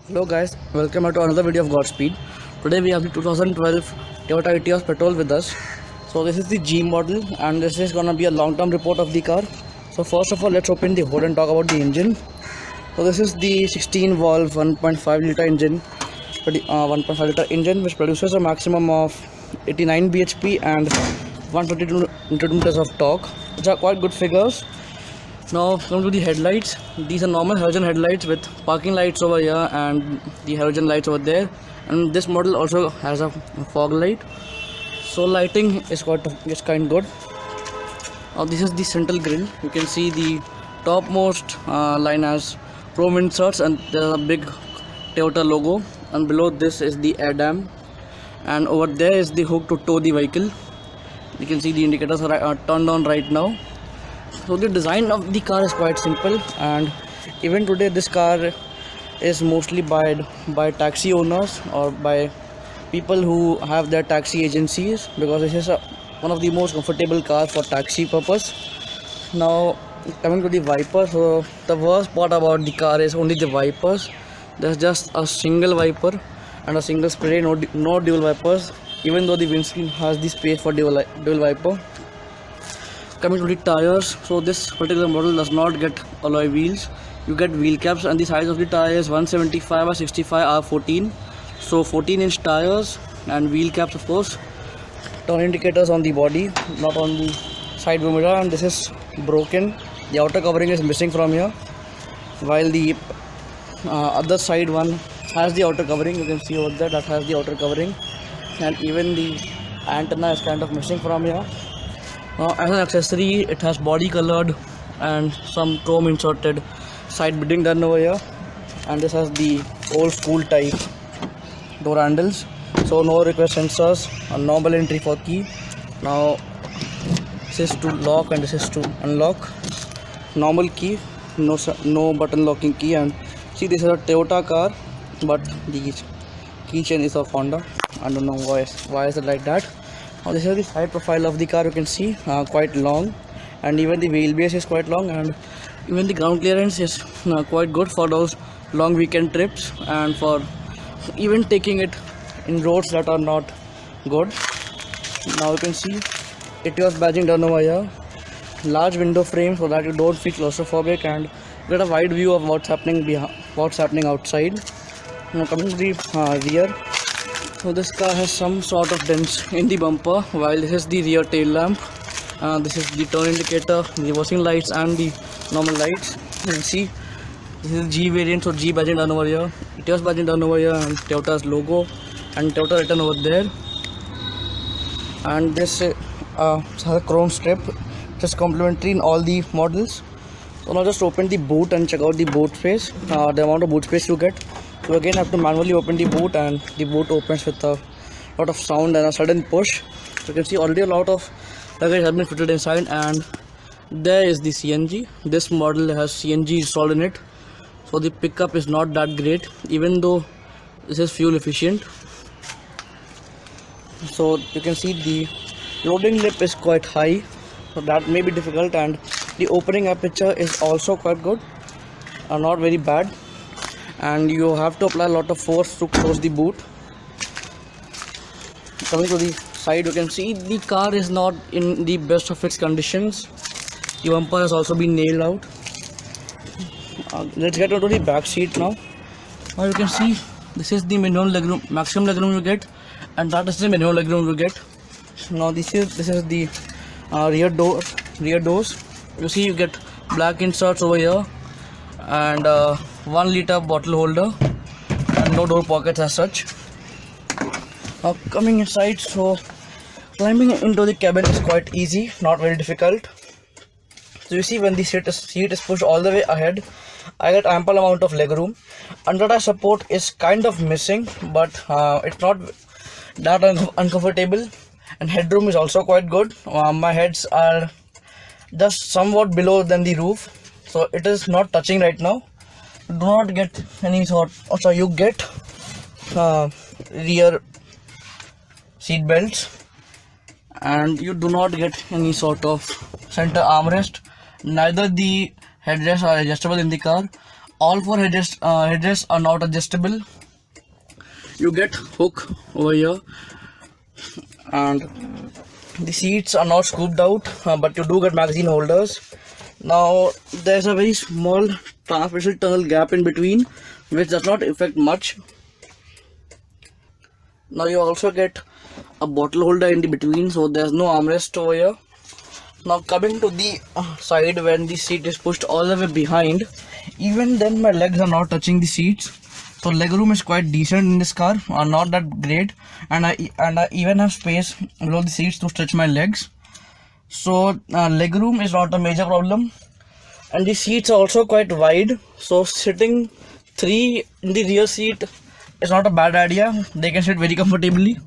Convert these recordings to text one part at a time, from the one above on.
Hello guys, welcome back to another video of GotSpeed. Today we have the 2012 Toyota Etios Petrol with us. So this is the G model and this is gonna be a long-term report of the car. So first of all, let's open the hood and talk about the engine. So this is the 16 valve 1.5 liter engine, 1.5 liter engine which produces a maximum of 89 bhp and 152 Nm of torque, which are quite good figures. Now come to the headlights. These are normal halogen headlights with parking lights over here and the halogen lights over there, and this model also has a fog light, so lighting is kind good. Now this is the central grille. You can see the topmost line has chrome inserts and there's a big Toyota logo, and below this is the air dam, and over there is the hook to tow the vehicle. You can see the indicators are turned on right now. So the design of the car is quite simple, and even today this car is mostly by taxi owners or by people who have their taxi agencies, because this is one of the most comfortable cars for taxi purpose. Now coming to the wipers, so the worst part about the car is only the wipers. There's just a single wiper and a single spray, no dual wipers, even though the windscreen has the space for dual wiper. Coming to the tires, so this particular model does not get alloy wheels. You get wheel caps, and the size of the tire is 175 by 65 R14, so 14-inch tires and wheel caps, of course. Turn indicators on the body, not on the side view mirror, and this is broken. The outer covering is missing from here, while the other side one has the outer covering. You can see over there that has the outer covering, and even the antenna is kind of missing from here. As an accessory, it has body colored and some chrome inserted side bedding done over here, and this has the old school type door handles, so no request sensors, a normal entry for key. Now this is to lock and this is to unlock. Normal key, no button locking key. And see, this is a Toyota car, but the keychain is of Honda. I don't know why is it like that. Now this is the side profile of the car. You can see quite long, and even the wheelbase is quite long, and even the ground clearance is quite good for those long weekend trips and for even taking it in roads that are not good. Now you can see Etios badging done over here. Large window frame so that you don't feel claustrophobic and get a wide view of what's happening outside. Now coming to the rear. So this car has some sort of dents in the bumper, while this is the rear tail lamp. This is the turn indicator, the reversing lights and the normal lights. You can see this is G variant, so G badging done over here, Etios badging done over here, and Toyota's logo and Toyota written over there. And this has a chrome strip, just complementary in all the models. So now just open the boot and check out the boot space, the amount of boot space you get. So again, have to manually open the boot, and the boot opens with a lot of sound and a sudden push. So you can see already a lot of luggage has been fitted inside, and there is the CNG. This model has CNG installed in it, so the pickup is not that great, even though this is fuel efficient. So you can see the loading lip is quite high, so that may be difficult, and the opening aperture is also quite good, not very bad, and you have to apply a lot of force to close the boot. Coming to the side, you can see the car is not in the best of its conditions. The bumper has also been nailed out. Let's get into the back seat now. Now you can see this is the maximum legroom you get, and that is the minimum legroom you get. Now this is the rear doors. You see you get black inserts over here, and 1 liter bottle holder, and no door pockets as such. Now coming inside, so climbing into the cabin is quite easy, not very difficult. So you see, when the seat is pushed all the way ahead, I get ample amount of legroom. Under support is kind of missing, but it's not that uncomfortable, and headroom is also quite good. My heads are just somewhat below than the roof, so it is not touching right now. Do not get any sort, also you get rear seat belts, and you do not get any sort of center armrest. Neither the headrests are adjustable in the car. all four hedges are not adjustable. You get hook over here, and the seats are not scooped out, but you do get magazine holders. Now there's a very small transmission tunnel gap in between, which does not affect much. Now you also get a bottle holder in the between, so there's no armrest over here. Now coming to the side, when the seat is pushed all the way behind, even then my legs are not touching the seats. So legroom is quite decent in this car, not that great, and I even have space below the seats to stretch my legs. So legroom is not a major problem, and the seats are also quite wide. So sitting three in the rear seat is not a bad idea. They can sit very comfortably.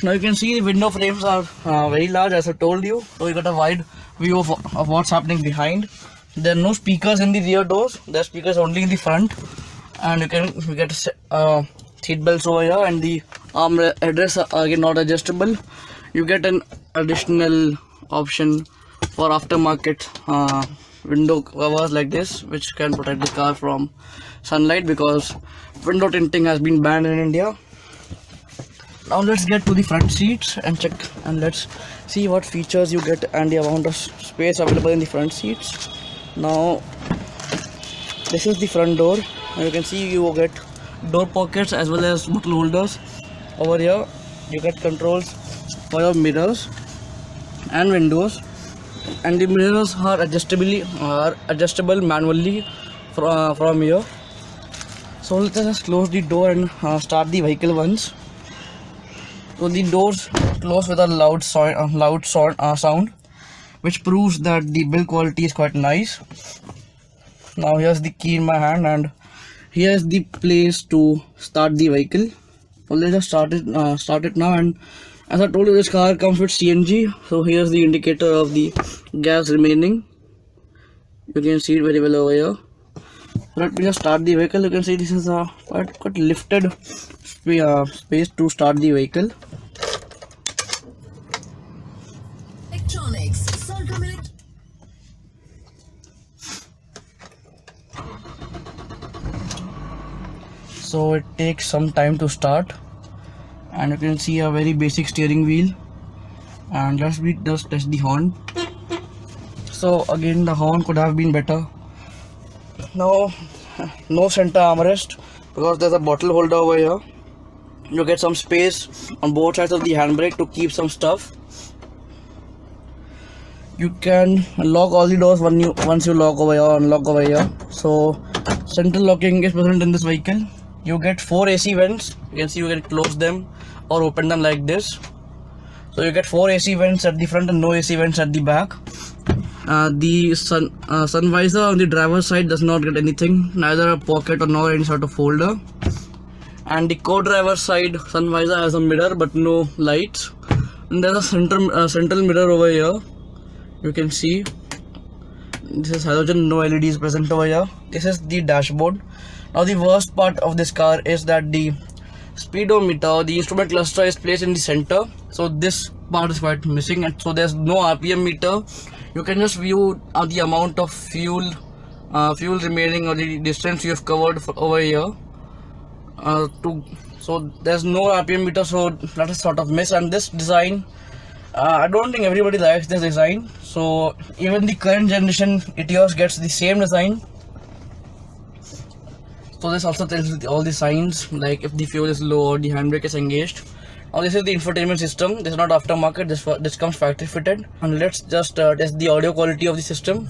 Now you can see the window frames are very large, as I told you, so you got a wide view of what's happening behind. There are no speakers in the rear doors, there are speakers only in the front, and you get seat belts over here, and the arm headrests are again not adjustable. You get an additional option for aftermarket window covers like this, which can protect the car from sunlight, because window tinting has been banned in India. Now let's get to the front seats and check, and let's see what features you get and the amount of space available in the front seats. Now this is the front door, and you can see you get door pockets as well as bottle holders. Over here you get controls for your mirrors and windows, and the mirrors are adjustable manually from here. So let's just close the door and start the vehicle once. So the doors close with a loud sound, which proves that the build quality is quite nice. Now here's the key in my hand, and here's the place to start the vehicle. So let's just start it now. And as I told you, this car comes with CNG. So here's the indicator of the gas remaining. You can see it very well over here. Let me just start the vehicle. You can see this is a quite lifted space to start the vehicle. Electronics, so it takes some time to start, and you can see a very basic steering wheel, and just test the horn. So again, the horn could have been better. Now no center armrest because there's a bottle holder over here. You get some space on both sides of the handbrake to keep some stuff. You can lock all the doors once you lock over here, unlock over here. So central locking is present in this vehicle. You get 4 AC vents. You can see you can close them or open them like this. So you get 4 AC vents at the front and no AC vents at the back. The sun visor on the driver's side does not get anything, neither a pocket or nor any sort of holder. And the co-driver side sun visor has a mirror but no lights. And there's a central mirror over here. You can see this is halogen, no LEDs present over here. This is the dashboard. Now the worst part of this car is that the speedometer, the instrument cluster, is placed in the center. So this part is quite missing, and so there's no RPM meter. You can just view the amount of fuel remaining, or the distance you have covered over here. So there's no RPM meter, so that is sort of miss. And this design, I don't think everybody likes this design. So even the current generation Etios gets the same design. So this also tells you all the signs, like if the fuel is low or the handbrake is engaged. Now this is the infotainment system. This is not aftermarket. This comes factory fitted. And let's just test the audio quality of the system.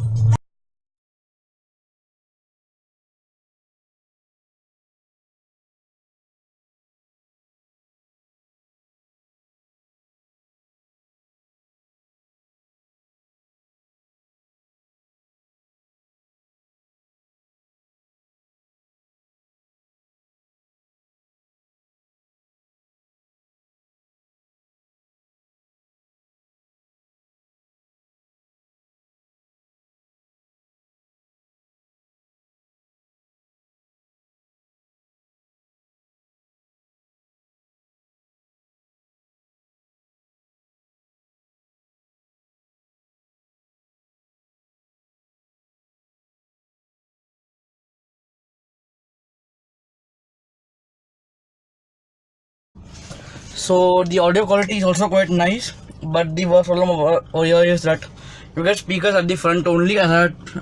So the audio quality is also quite nice, but the worst problem over here is that you get speakers at the front only, as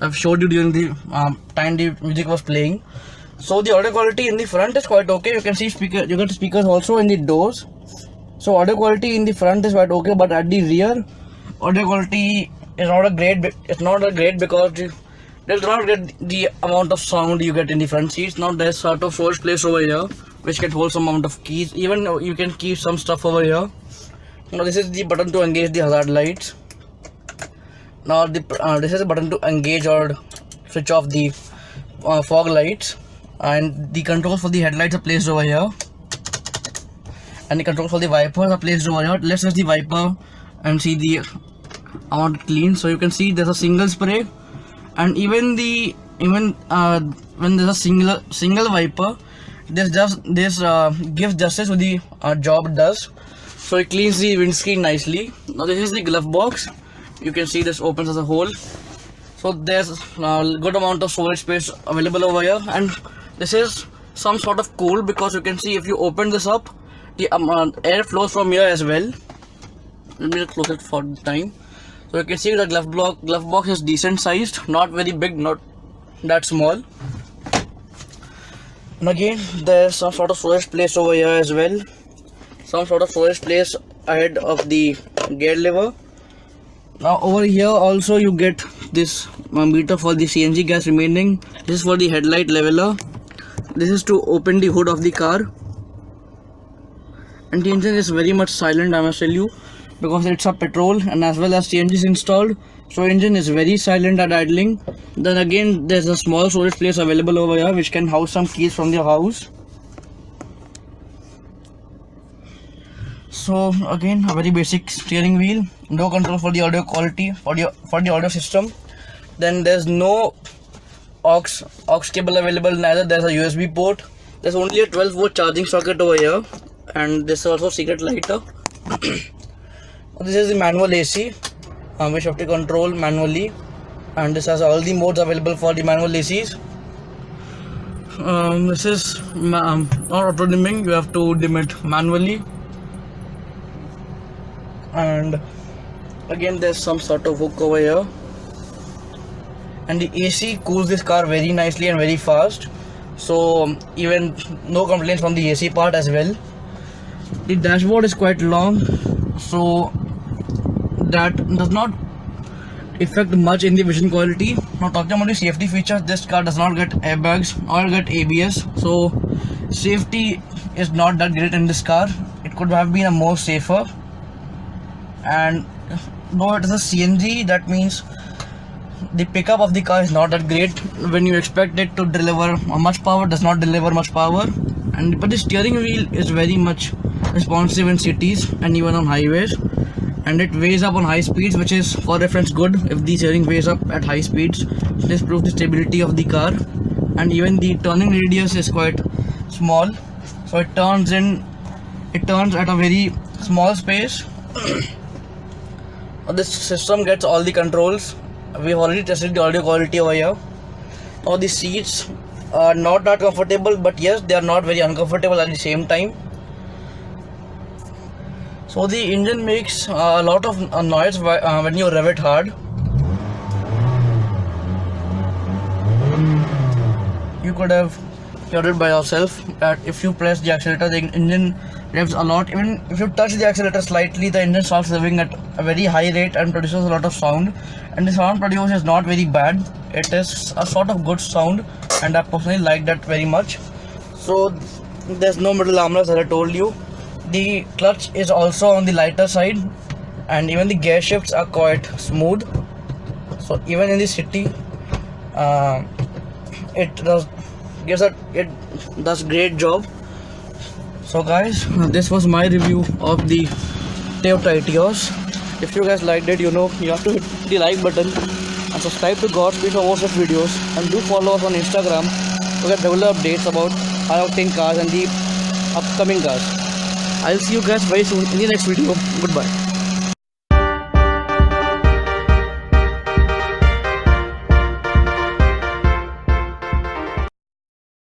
I've showed you during the time the music was playing. So the audio quality in the front is quite okay. You can see you get speakers also in the doors. So audio quality in the front is quite okay, but at the rear, audio quality is not a great. It's not a great because you does not get the amount of sound you get in the front seats. Now there's sort of storage place over here, which can hold some amount of keys. Even you can keep some stuff over here. Now this is the button to engage the hazard lights. Now this is a button to engage or switch off the fog lights, and the controls for the headlights are placed over here, and the controls for the wipers are placed over here. Let's test the wiper and see the amount clean. So you can see there's a single spray, and even when there's a single wiper, this gives justice to the job it does. So it cleans the windscreen nicely. Now this is the glove box. You can see this opens as a whole. So there's a good amount of storage space available over here, and this is some sort of cool because you can see if you open this up, the air flows from here as well. Let me close it for the time. So you can see the glove box is decent sized, not very big, not that small. And again, there's some sort of storage place over here as well. Some sort of storage place ahead of the gear lever. Now over here also you get this meter for the CNG gas remaining. This is for the headlight leveler. This is to open the hood of the car. And the engine is very much silent, I must tell you, because it's a petrol and as well as CNG is installed. So engine is very silent at idling. Then again there's a small storage place available over here which can house some keys from the house. So again, a very basic steering wheel, no control for the audio quality for the audio system. Then there's no aux cable available, neither there's a USB port. There's only a 12-volt charging socket over here, and this is also secret lighter. This is the manual AC, which you have to control manually, and this has all the modes available for the manual ACs. This is not auto dimming, you have to dim it manually. And again there's some sort of hook over here, and the AC cools this car very nicely and very fast, so even no complaints from the AC part as well. The dashboard is quite long, so that does not affect much in the vision quality. Now talking about the safety features, this car does not get airbags or get ABS, so safety is not that great in this car. It could have been a more safer. And though it is a CNG, that means the pickup of the car is not that great. When you expect it to deliver much power, it does not deliver much power. But the steering wheel is very much responsive in cities and even on highways, and it weighs up on high speeds, which is for reference good. If the steering weighs up at high speeds, this proves the stability of the car. And even the turning radius is quite small, so it turns at a very small space. This system gets all the controls. We've already tested the audio quality over here. Now the seats are not that comfortable, but yes, they are not very uncomfortable at the same time. So the engine makes a lot of noise when you rev it hard. You could have heard it by yourself that if you press the accelerator, the engine revs a lot. Even if you touch the accelerator slightly, the engine starts revving at a very high rate and produces a lot of sound. And the sound produced is not very bad. It is a sort of good sound, and I personally like that very much. So there's no middle armrest, as I told you. The clutch is also on the lighter side, and even the gear shifts are quite smooth. So even in the city, it does great job. So guys, this was my review of the Toyota Etios. If you guys liked it, you have to hit the like button and subscribe to GotSpeed for more such videos, and do follow us on Instagram to get regular updates about high octane cars and the upcoming cars. I'll see you guys very soon in the next video. Goodbye.